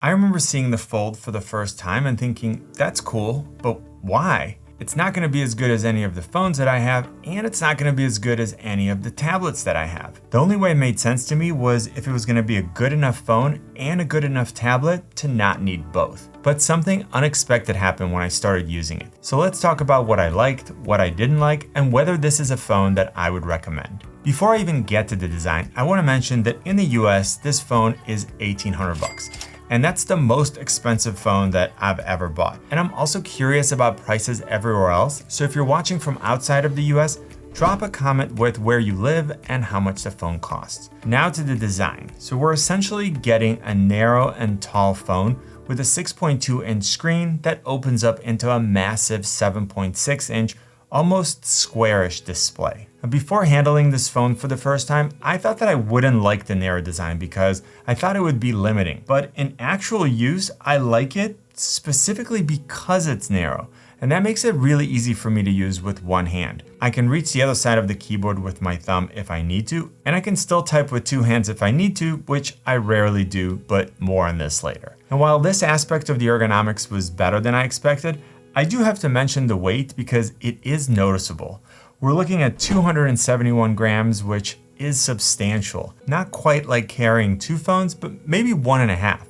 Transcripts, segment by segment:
I remember seeing the Fold for the first time and thinking, that's cool, but why? It's not going to be as good as any of the phones that I have, and it's not going to be as good as any of the tablets that I have. The only way it made sense to me was if it was going to be a good enough phone and a good enough tablet to not need both. But something unexpected happened when I started using it. So let's talk about what I liked, what I didn't like, and whether this is a phone that I would recommend. Before I even get to the design, I want to mention that in the US, this phone is $1,800. And that's the most expensive phone that I've ever bought. And I'm also curious about prices everywhere else. So if you're watching from outside of the US, drop a comment with where you live and how much the phone costs. Now to the design. So we're essentially getting a narrow and tall phone with a 6.2-inch screen that opens up into a massive 7.6-inch, almost squarish display. Before handling this phone for the first time, I thought that I wouldn't like the narrow design because I thought it would be limiting. But in actual use, I like it specifically because it's narrow. And that makes it really easy for me to use with one hand. I can reach the other side of the keyboard with my thumb if I need to, and I can still type with two hands if I need to, which I rarely do, but more on this later. And while this aspect of the ergonomics was better than I expected, I do have to mention the weight because it is noticeable. We're looking at 271 grams, which is substantial. Not quite like carrying two phones, but maybe 1.5.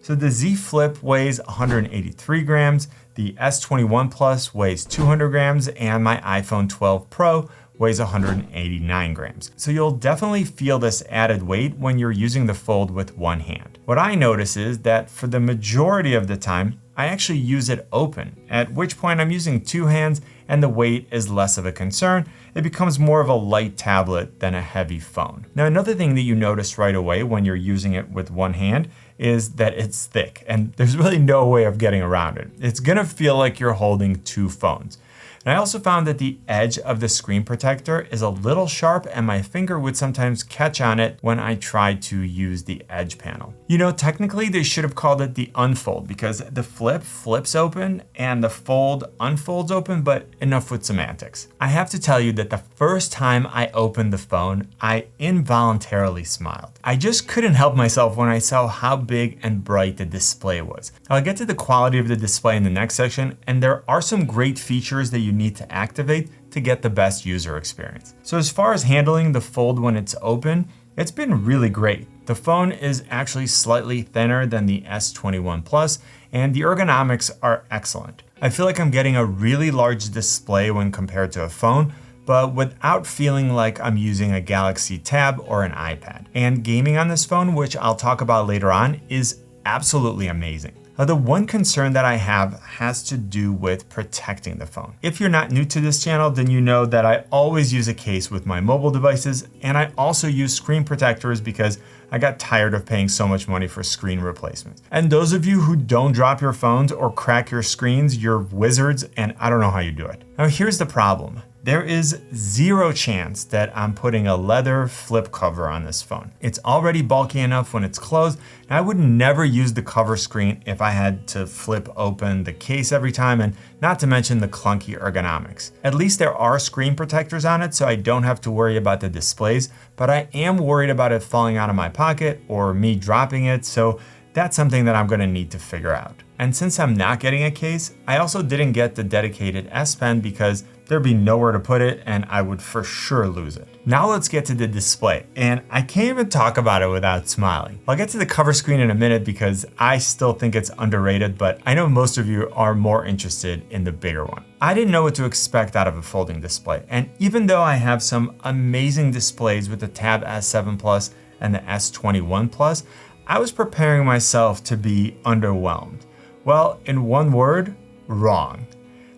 So the Z Flip weighs 183 grams, the S21 Plus weighs 200 grams, and my iPhone 12 Pro weighs 189 grams. So you'll definitely feel this added weight when you're using the Fold with one hand. What I notice is that for the majority of the time, I actually use it open, at which point I'm using two hands and the weight is less of a concern. It becomes more of a light tablet than a heavy phone. Now, another thing that you notice right away when you're using it with one hand is that it's thick, and there's really no way of getting around it. It's gonna feel like you're holding two phones. And I also found that the edge of the screen protector is a little sharp and my finger would sometimes catch on it when I tried to use the edge panel. You know, technically they should have called it the Unfold because the Flip flips open and the Fold unfolds open, but enough with semantics. I have to tell you that the first time I opened the phone, I involuntarily smiled. I just couldn't help myself when I saw how big and bright the display was. I'll get to the quality of the display in the next section, and there are some great features that you need to activate to get the best user experience. So as far as handling the Fold when it's open, it's been really great. The phone is actually slightly thinner than the S21 Plus, and the ergonomics are excellent. I feel like I'm getting a really large display when compared to a phone, but without feeling like I'm using a Galaxy Tab or an iPad. And gaming on this phone, which I'll talk about later on, is absolutely amazing. The one concern that I have has to do with protecting the phone. If you're not new to this channel, then you know that I always use a case with my mobile devices, and I also use screen protectors because I got tired of paying so much money for screen replacements. And those of you who don't drop your phones or crack your screens, you're wizards, and I don't know how you do it. Now here's the problem. There is zero chance that I'm putting a leather flip cover on this phone. It's already bulky enough when it's closed, and I would never use the cover screen if I had to flip open the case every time, and not to mention the clunky ergonomics. At least there are screen protectors on it, so I don't have to worry about the displays, but I am worried about it falling out of my pocket or me dropping it, so that's something that I'm gonna need to figure out. And since I'm not getting a case, I also didn't get the dedicated S Pen because there'd be nowhere to put it and I would for sure lose it. Now let's get to the display, and I can't even talk about it without smiling. I'll get to the cover screen in a minute because I still think it's underrated, but I know most of you are more interested in the bigger one. I didn't know what to expect out of a folding display, and even though I have some amazing displays with the Tab S7 Plus and the S21 Plus, I was preparing myself to be underwhelmed. Well, in one word, wrong.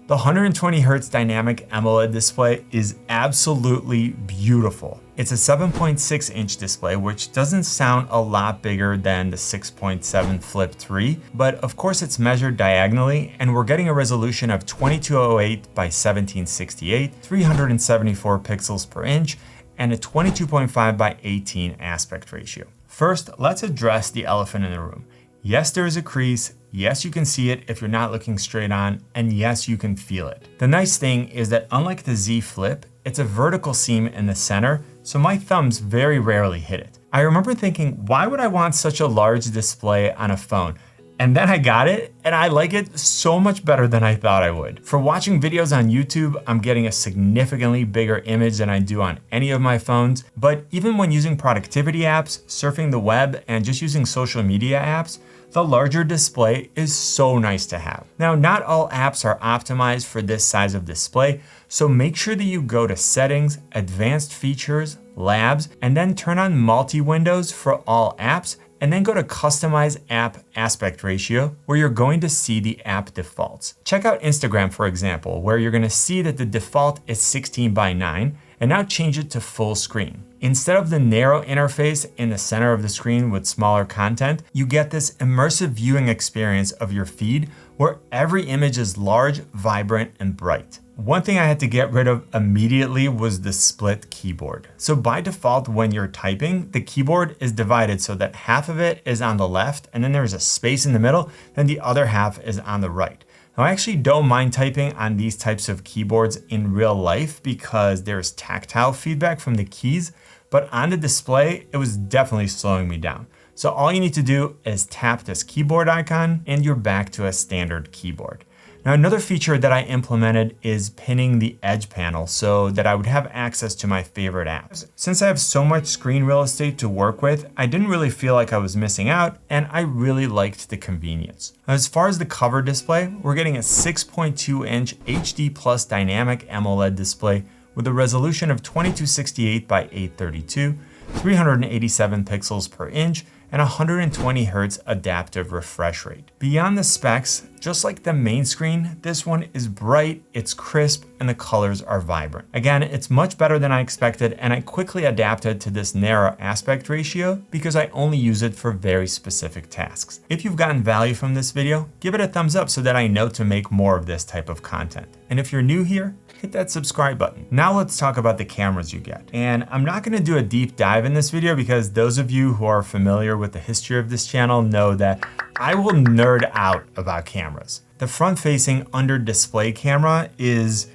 The 120Hz dynamic AMOLED display is absolutely beautiful. It's a 7.6-inch display, which doesn't sound a lot bigger than the 6.7 Flip 3, but of course it's measured diagonally, and we're getting a resolution of 2208 by 1768, 374 pixels per inch, and a 22.5 by 18 aspect ratio. First, let's address the elephant in the room. Yes, there is a crease. Yes, you can see it if you're not looking straight on, and yes, you can feel it. The nice thing is that unlike the Z Flip, it's a vertical seam in the center, so my thumbs very rarely hit it. I remember thinking, why would I want such a large display on a phone? And then I got it, and I like it so much better than I thought I would. For watching videos on YouTube, I'm getting a significantly bigger image than I do on any of my phones. But even when using productivity apps, surfing the web, and just using social media apps, the larger display is so nice to have. Now, not all apps are optimized for this size of display, so make sure that you go to Settings, Advanced Features, Labs, and then turn on multi-windows for all apps, and then go to Customize App Aspect Ratio, where you're going to see the app defaults. Check out Instagram, for example, where you're gonna see that the default is 16:9, and now change it to full screen. Instead of the narrow interface in the center of the screen with smaller content, you get this immersive viewing experience of your feed where every image is large, vibrant, and bright. One thing I had to get rid of immediately was the split keyboard. So by default, when you're typing, the keyboard is divided so that half of it is on the left and then there's a space in the middle, then the other half is on the right. Now, I actually don't mind typing on these types of keyboards in real life because there's tactile feedback from the keys, but on the display, it was definitely slowing me down. So all you need to do is tap this keyboard icon and you're back to a standard keyboard. Now, another feature that I implemented is pinning the edge panel so that I would have access to my favorite apps. Since I have so much screen real estate to work with, I didn't really feel like I was missing out, and I really liked the convenience. As far as the cover display, we're getting a 6.2-inch HD Plus dynamic AMOLED display with a resolution of 2268 by 832, 387 pixels per inch, and 120 Hz adaptive refresh rate. Beyond the specs, just like the main screen, this one is bright, it's crisp, and the colors are vibrant. Again, it's much better than I expected, and I quickly adapted to this narrow aspect ratio because I only use it for very specific tasks. If you've gotten value from this video, give it a thumbs up so that I know to make more of this type of content. And if you're new here, hit that subscribe button. Now let's talk about the cameras you get. And I'm not gonna do a deep dive in this video because those of you who are familiar with the history of this channel know that I will nerd out about cameras. The front-facing under-display camera is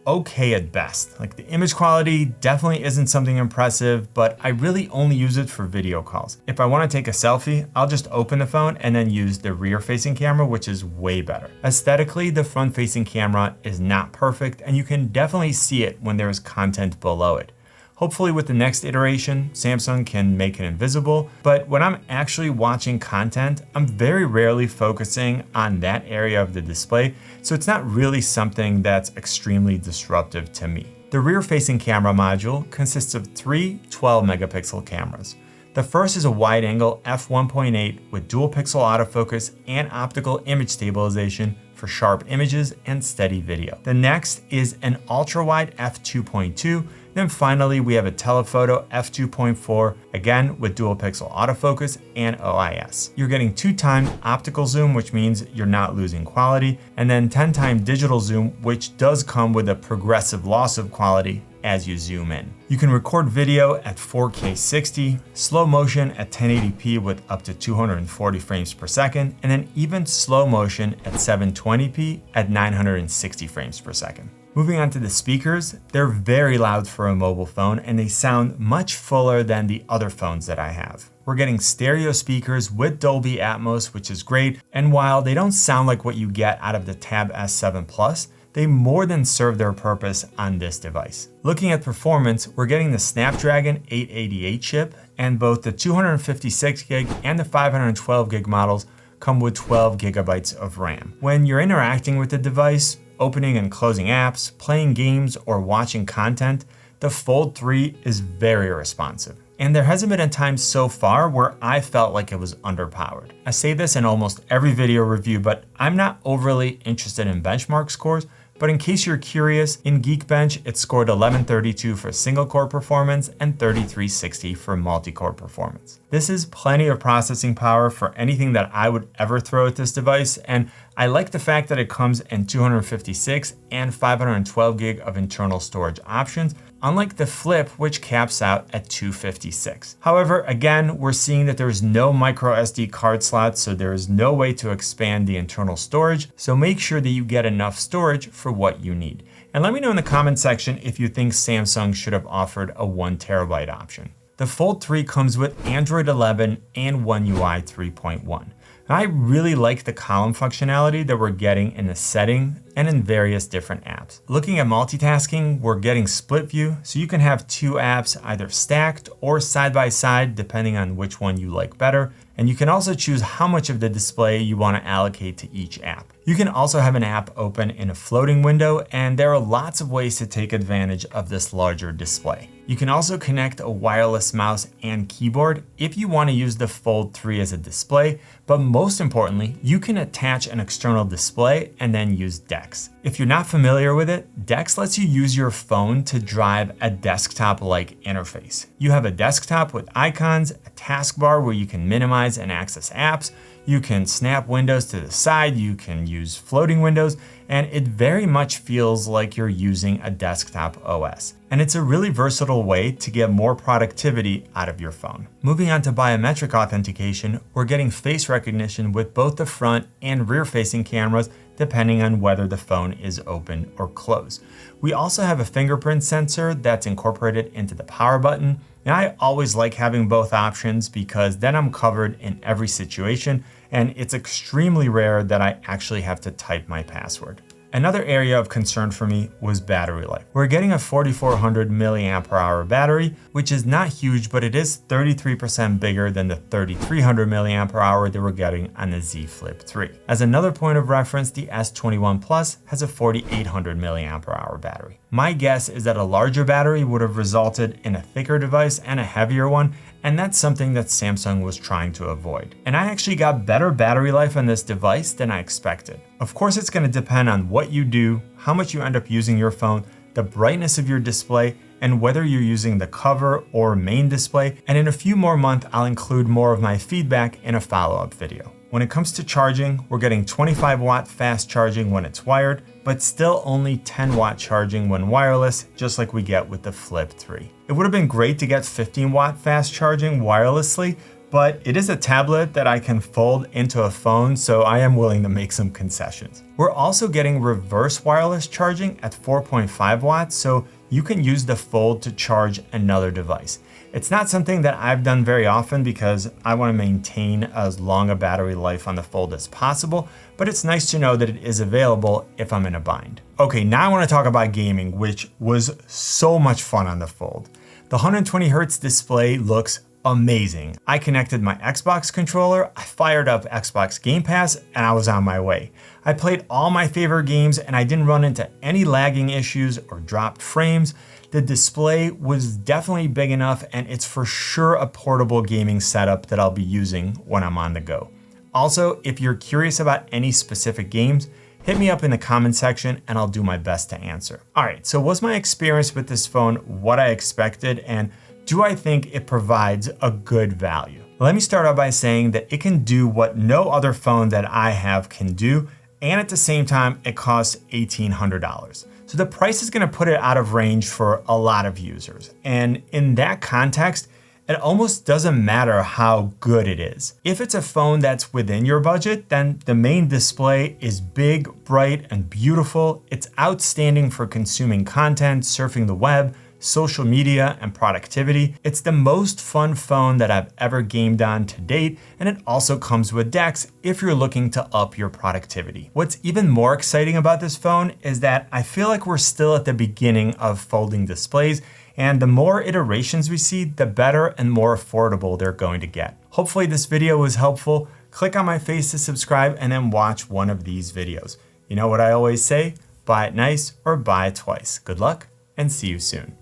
okay at best. Like, the image quality definitely isn't something impressive, but I really only use it for video calls. If I want to take a selfie, I'll just open the phone and then use the rear-facing camera, which is way better. Aesthetically, the front-facing camera is not perfect, and you can definitely see it when there is content below it. Hopefully with the next iteration, Samsung can make it invisible, but when I'm actually watching content, I'm very rarely focusing on that area of the display, so it's not really something that's extremely disruptive to me. The rear-facing camera module consists of three 12-megapixel cameras. The first is a wide-angle f1.8 with dual-pixel autofocus and optical image stabilization for sharp images and steady video. The next is an ultra-wide f2.2. Then finally, we have a telephoto f2.4, again with dual pixel autofocus and OIS. You're getting 2x optical zoom, which means you're not losing quality, and then 10x digital zoom, which does come with a progressive loss of quality as you zoom in. You can record video at 4K 60, slow motion at 1080p with up to 240 frames per second, and then even slow motion at 720p at 960 frames per second. Moving on to the speakers, they're very loud for a mobile phone and they sound much fuller than the other phones that I have. We're getting stereo speakers with Dolby Atmos, which is great, and while they don't sound like what you get out of the Tab S7 Plus, they more than serve their purpose on this device. Looking at performance, we're getting the Snapdragon 888 chip, and both the 256 gig and the 512 gig models come with 12 gigabytes of RAM. When you're interacting with the device, opening and closing apps, playing games, or watching content, the Fold 3 is very responsive. And there hasn't been a time so far where I felt like it was underpowered. I say this in almost every video review, but I'm not overly interested in benchmark scores. But in case you're curious, in Geekbench, it scored 1132 for single core performance and 3360 for multi-core performance. This is plenty of processing power for anything that I would ever throw at this device, and I like the fact that it comes in 256 and 512 gig of internal storage options, unlike the Flip, which caps out at 256. However, again, we're seeing that there's no micro SD card slots, so there is no way to expand the internal storage, so make sure that you get enough storage for what you need. And let me know in the comment section if you think Samsung should have offered a 1 terabyte option. The Fold 3 comes with Android 11 and One UI 3.1. Now, I really like the column functionality that we're getting in the setting and in various different apps. Looking at multitasking, we're getting split view, so you can have two apps either stacked or side by side, depending on which one you like better. And you can also choose how much of the display you want to allocate to each app. You can also have an app open in a floating window, and there are lots of ways to take advantage of this larger display. You can also connect a wireless mouse and keyboard if you want to use the Fold 3 as a display, but most importantly, you can attach an external display and then use DeX. If you're not familiar with it, DeX lets you use your phone to drive a desktop-like interface. You have a desktop with icons, a taskbar where you can minimize and access apps, you can snap windows to the side, you can use floating windows, and it very much feels like you're using a desktop OS. And it's a really versatile way to get more productivity out of your phone. Moving on to biometric authentication, we're getting face recognition with both the front and rear-facing cameras, depending on whether the phone is open or closed. We also have a fingerprint sensor that's incorporated into the power button. And I always like having both options because then I'm covered in every situation, and it's extremely rare that I actually have to type my password. Another area of concern for me was battery life. We're getting a 4400 milliamp hour battery, which is not huge, but it is 33% bigger than the 3300 milliamp hour that we're getting on the Z Flip 3. As another point of reference, the S21 Plus has a 4800 milliamp hour battery. My guess is that a larger battery would have resulted in a thicker device and a heavier one, and that's something that Samsung was trying to avoid. And I actually got better battery life on this device than I expected. Of course, it's going to depend on what you do, how much you end up using your phone, the brightness of your display, and whether you're using the cover or main display. And in a few more months, I'll include more of my feedback in a follow-up video. When it comes to charging, we're getting 25 watt fast charging when it's wired, but still only 10 watt charging when wireless, just like we get with the Flip 3. It would have been great to get 15 watt fast charging wirelessly, but it is a tablet that I can fold into a phone, so I am willing to make some concessions. We're also getting reverse wireless charging at 4.5 watts, so you can use the Fold to charge another device. It's not something that I've done very often because I want to maintain as long a battery life on the Fold as possible, but it's nice to know that it is available if I'm in a bind. Okay, now I want to talk about gaming, which was so much fun on the Fold. The 120 Hz display looks amazing. I connected my Xbox controller, I fired up Xbox Game Pass, and I was on my way. I played all my favorite games and I didn't run into any lagging issues or dropped frames. The display was definitely big enough, and it's for sure a portable gaming setup that I'll be using when I'm on the go. Also, if you're curious about any specific games, hit me up in the comment section and I'll do my best to answer. All right, so was my experience with this phone what I expected, and do I think it provides a good value? Let me start out by saying that it can do what no other phone that I have can do, and at the same time, it costs $1,800. So the price is gonna put it out of range for a lot of users. And in that context, it almost doesn't matter how good it is. If it's a phone that's within your budget, then the main display is big, bright, and beautiful. It's outstanding for consuming content, surfing the web, social media, and productivity. It's the most fun phone that I've ever gamed on to date, and it also comes with DeX if you're looking to up your productivity. What's even more exciting about this phone is that I feel like we're still at the beginning of folding displays, and the more iterations we see, the better and more affordable they're going to get. Hopefully this video was helpful. Click on my face to subscribe and then watch one of these videos. You know what I always say? Buy it nice or buy it twice. Good luck and see you soon.